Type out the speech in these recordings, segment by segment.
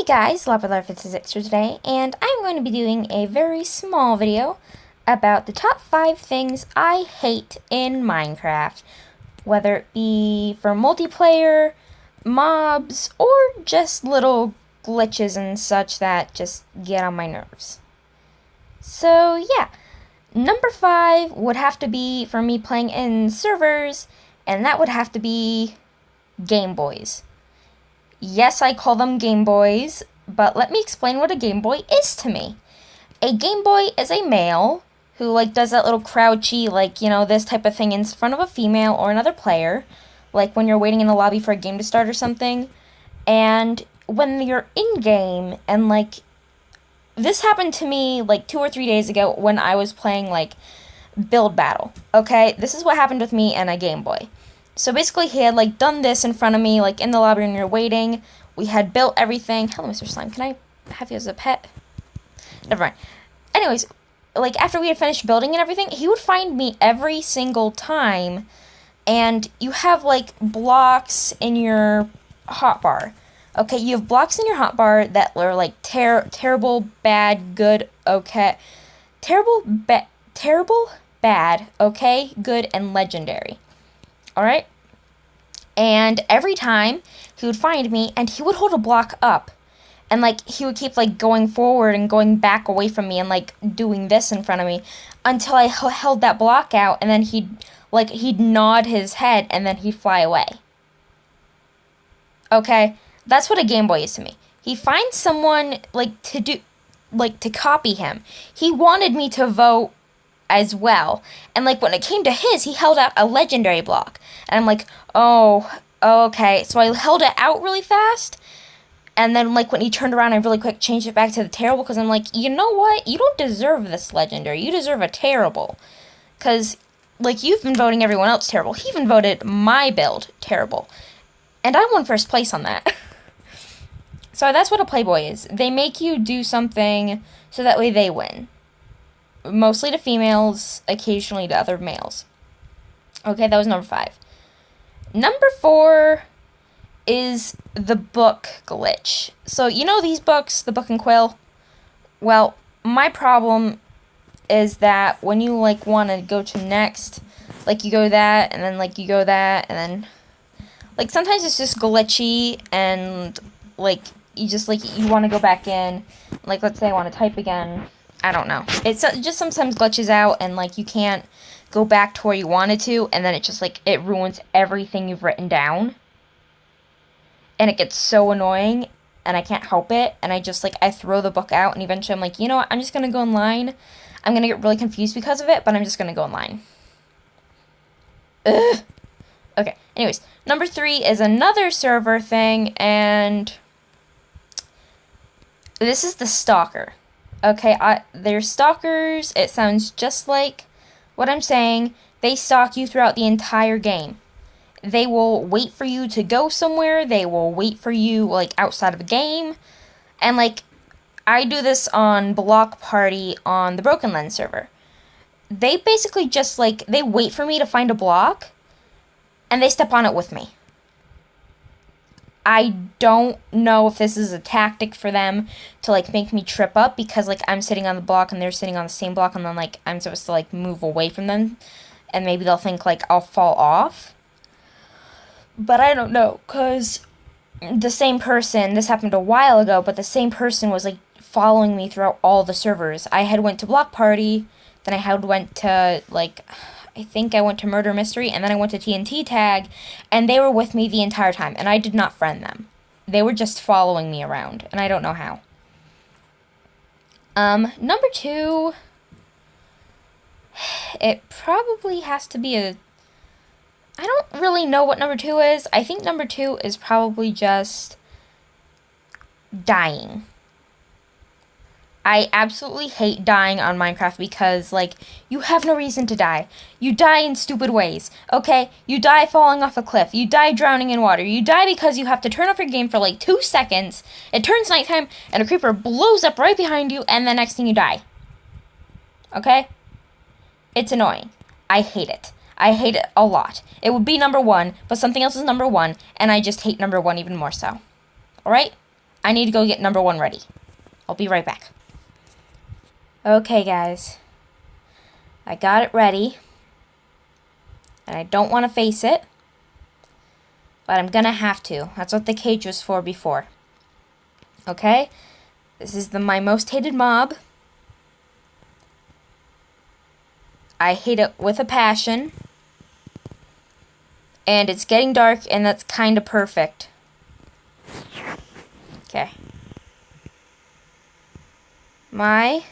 Hey guys, Lapidar56 here today, and I'm going to be doing a very small video about the top 5 things I hate in Minecraft, whether it be for multiplayer, mobs, or just little glitches and such that just get on my nerves. So yeah, number 5 would have to be for me playing in servers, and that would have to be Game Boys. Yes, I call them Game Boys, but let me explain what a Game Boy is to me. A Game Boy is a male who, does that little crouchy, this type of thing in front of a female or another player, like when you're waiting in the lobby for a game to start or something. And when you're in-game, and, this happened to me, 2 or 3 days ago when I was playing, Build Battle, okay? This is what happened with me and a Game Boy. So basically, he had, done this in front of me, in the lobby when you're waiting. We had built everything. Hello, Mr. Slime. Can I have you as a pet? Never mind. Anyways, after we had finished building and everything, he would find me every single time. And you have, blocks in your hotbar. Okay, you have blocks in your hotbar that are, terrible, bad, good, okay. Terrible, bad, okay, good, and legendary. Alright? And every time, he would find me, and he would hold a block up. And, he would keep, going forward and going back away from me and, doing this in front of me until I held that block out, and then he'd nod his head, and then he'd fly away. Okay? That's what a Game Boy is to me. He finds someone, to copy him. He wanted me to vote as well. And, when it came to his, he held out a legendary block. And I'm like, oh, okay. So I held it out really fast. And then, when he turned around, I really quick changed it back to the terrible. Because I'm like, you know what? You don't deserve this legendary. You deserve a terrible. Because, you've been voting everyone else terrible. He even voted my build terrible. And I won first place on that. So that's what a Playboy is. They make you do something so that way they win. Mostly to females, occasionally to other males. Okay, that was number 5. Number 4 is the book glitch. So, you know these books, the Book and Quill? Well, my problem is that when you, want to go to next, you go that, and then, you go that, and then, sometimes it's just glitchy, and, you just, you want to go back in, let's say I want to type again. I don't know. It just sometimes glitches out, and, you can't go back to where you wanted to, and then it just, it ruins everything you've written down. And it gets so annoying, and I can't help it, and I just, I throw the book out, and eventually I'm like, you know what, I'm just gonna go online. I'm gonna get really confused because of it, but I'm just gonna go online. Ugh. Okay, anyways, number 3 is another server thing, and this is the stalker. Okay, they're stalkers. It sounds just like what I'm saying. They stalk you throughout the entire game. They will wait for you to go somewhere. They will wait for you, outside of a game. And, I do this on Block Party on the Broken Lens server. They basically just, they wait for me to find a block, and they step on it with me. I don't know if this is a tactic for them to, make me trip up because, I'm sitting on the block and they're sitting on the same block and then, I'm supposed to, move away from them and maybe they'll think, I'll fall off. But I don't know because the same person, this happened a while ago, but the same person was, following me throughout all the servers. I had went to Block Party, then I had went to, I think I went to Murder Mystery, and then I went to TNT Tag, and they were with me the entire time, and I did not friend them. They were just following me around, and I don't know how. Number 2, it probably has to be I don't really know what number 2 is. I think number 2 is probably just dying. I absolutely hate dying on Minecraft because, you have no reason to die. You die in stupid ways, okay? You die falling off a cliff. You die drowning in water. You die because you have to turn off your game for, 2 seconds. It turns nighttime, and a creeper blows up right behind you, and the next thing you die. Okay? It's annoying. I hate it. I hate it a lot. It would be number 1, but something else is number 1, and I just hate number 1 even more so. Alright? I need to go get number 1 ready. I'll be right back. Okay, guys. I got it ready. And I don't want to face it. But I'm gonna have to. That's what the cage was for before. Okay? This is my most hated mob. I hate it with a passion. And it's getting dark, and that's kind of perfect. Okay. My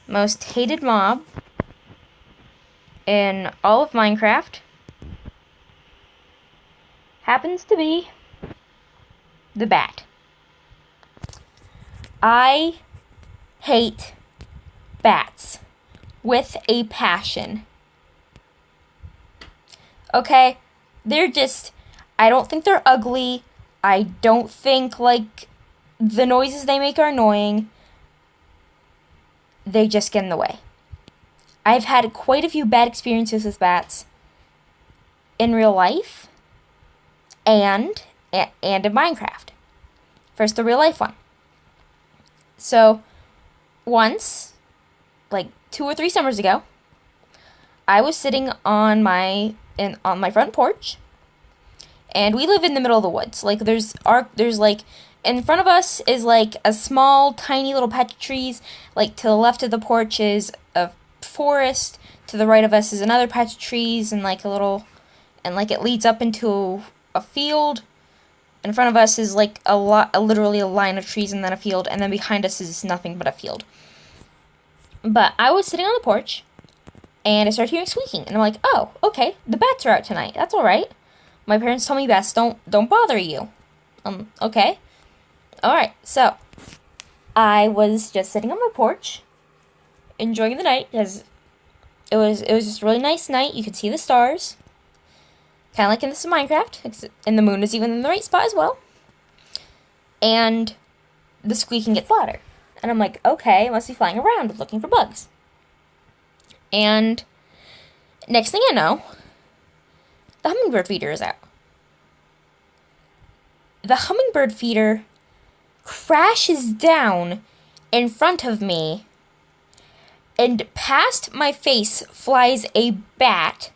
most hated mob in all of Minecraft happens to be the bat. I hate bats with a passion. Okay, they're just, I don't think they're ugly. I don't think, like, the noises they make are annoying. They just get in the way. I've had quite a few bad experiences with bats in real life and in Minecraft. First, the real life one. So, once, like 2 or 3 summers ago, I was sitting on my front porch, and we live in the middle of the woods. Like, there's like, in front of us is like a small, tiny little patch of trees. Like, to the left of the porch is a forest. To the right of us is another patch of trees, and like it leads up into a field. In front of us is like literally a line of trees and then a field, and then behind us is nothing but a field. But I was sitting on the porch, and I started hearing squeaking, and I'm like, oh, okay, the bats are out tonight. That's all right. My parents told me bats don't bother you. Okay. All right. So I was just sitting on my porch, enjoying the night because it was just a really nice night. You could see the stars. Kind of like in this Minecraft, and the moon is even in the right spot as well. And the squeaking gets louder. And I'm like, okay, I must be flying around looking for bugs. And next thing I know, the hummingbird feeder is out. The hummingbird feeder crashes down in front of me, and past my face flies a bat,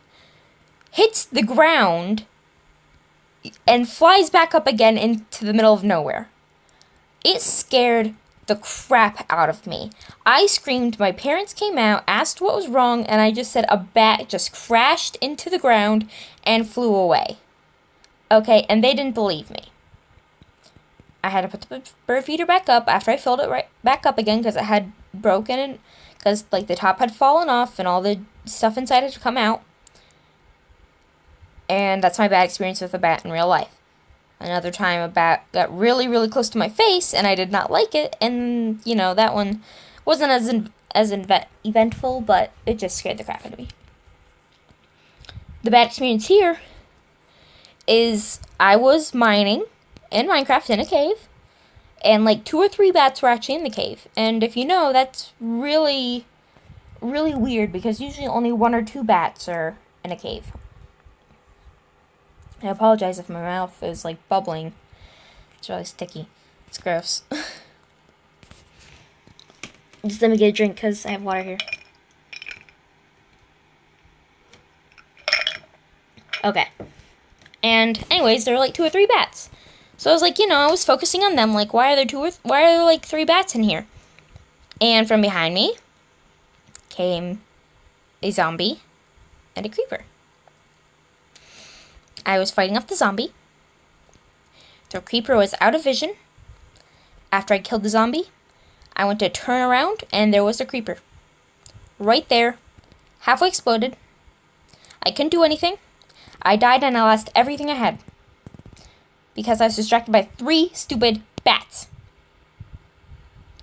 hits the ground, and flies back up again into the middle of nowhere. It scared the crap out of me. I screamed, my parents came out, asked what was wrong, and I just said a bat just crashed into the ground and flew away. Okay, and they didn't believe me. I had to put the bird feeder back up after I filled it right back up again because it had broken, because like the top had fallen off and all the stuff inside had come out. And that's my bad experience with a bat in real life. Another time a bat got really, really close to my face, and I did not like it. And, you know, that one wasn't as eventful, but it just scared the crap out of me. The bad experience here is I was mining in Minecraft in a cave, and like 2 or 3 bats were actually in the cave. And if you know, that's really, really weird because usually only 1 or 2 bats are in a cave. I apologize if my mouth is, like, bubbling. It's really sticky. It's gross. Just let me get a drink, because I have water here. Okay. And, anyways, there were, like, 2 or 3 bats. So I was like, you know, I was focusing on them, like, why are there, like, 3 bats in here? And from behind me came a zombie and a creeper. I was fighting off the zombie. The creeper was out of vision. After I killed the zombie, I went to turn around, and there was the creeper. Right there. Halfway exploded. I couldn't do anything. I died, and I lost everything I had. Because I was distracted by 3 stupid bats.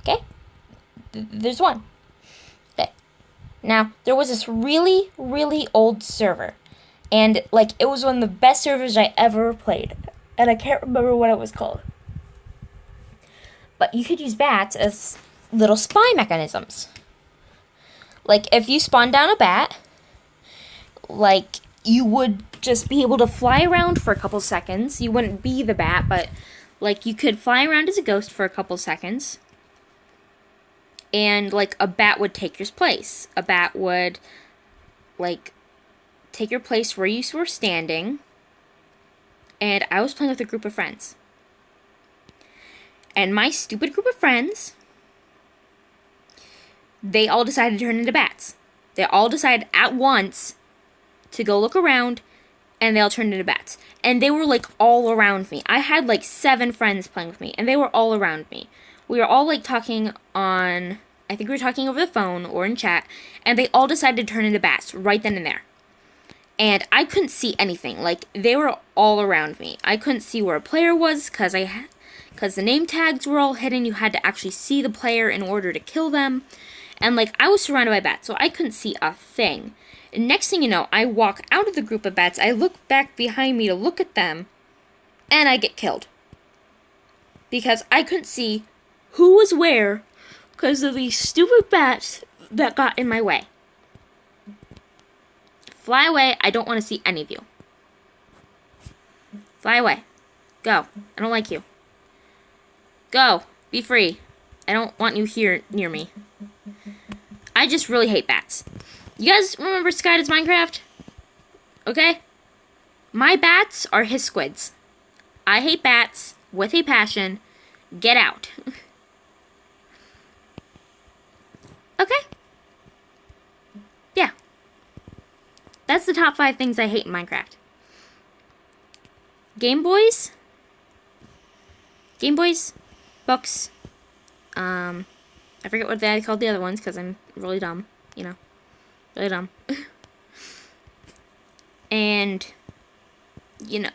Okay? There's one. Okay. Now, there was this really, really old server. And, like, it was one of the best servers I ever played. And I can't remember what it was called. But you could use bats as little spy mechanisms. Like, if you spawn down a bat, like, you would just be able to fly around for a couple seconds. You wouldn't be the bat, but, Like, you could fly around as a ghost for a couple seconds, and, like, a bat would take your place. A bat would, like, take your place where you were standing, and I was playing with a group of friends. And my stupid group of friends, they all decided to turn into bats. They all decided at once to go look around, and they all turned into bats. And they were, like, all around me. I had, like, 7 friends playing with me, and they were all around me. We were all, like, talking on, I think we were talking over the phone or in chat, and they all decided to turn into bats right then and there. And I couldn't see anything. Like, they were all around me. I couldn't see where a player was, because the name tags were all hidden. You had to actually see the player in order to kill them. And, like, I was surrounded by bats, so I couldn't see a thing. And next thing you know, I walk out of the group of bats, I look back behind me to look at them, and I get killed. Because I couldn't see who was where because of these stupid bats that got in my way. Fly away, I don't want to see any of you. Fly away. Go. I don't like you. Go. Be free. I don't want you here near me. I just really hate bats. You guys remember Sky Does Minecraft? Okay? My bats are his squids. I hate bats with a passion. Get out. Okay? Yeah. That's the top 5 things I hate in Minecraft. Game Boys, books, I forget what they called the other ones because I'm really dumb, you know, really dumb. And, you know,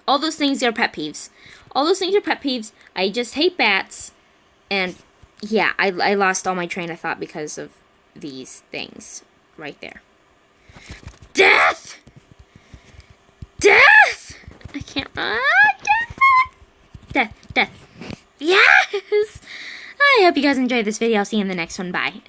all those things are pet peeves. I just hate bats, and yeah, I lost all my train of thought because of these things right there. Death! Death! I can't run. Death. Yes! I hope you guys enjoyed this video. I'll see you in the next one. Bye.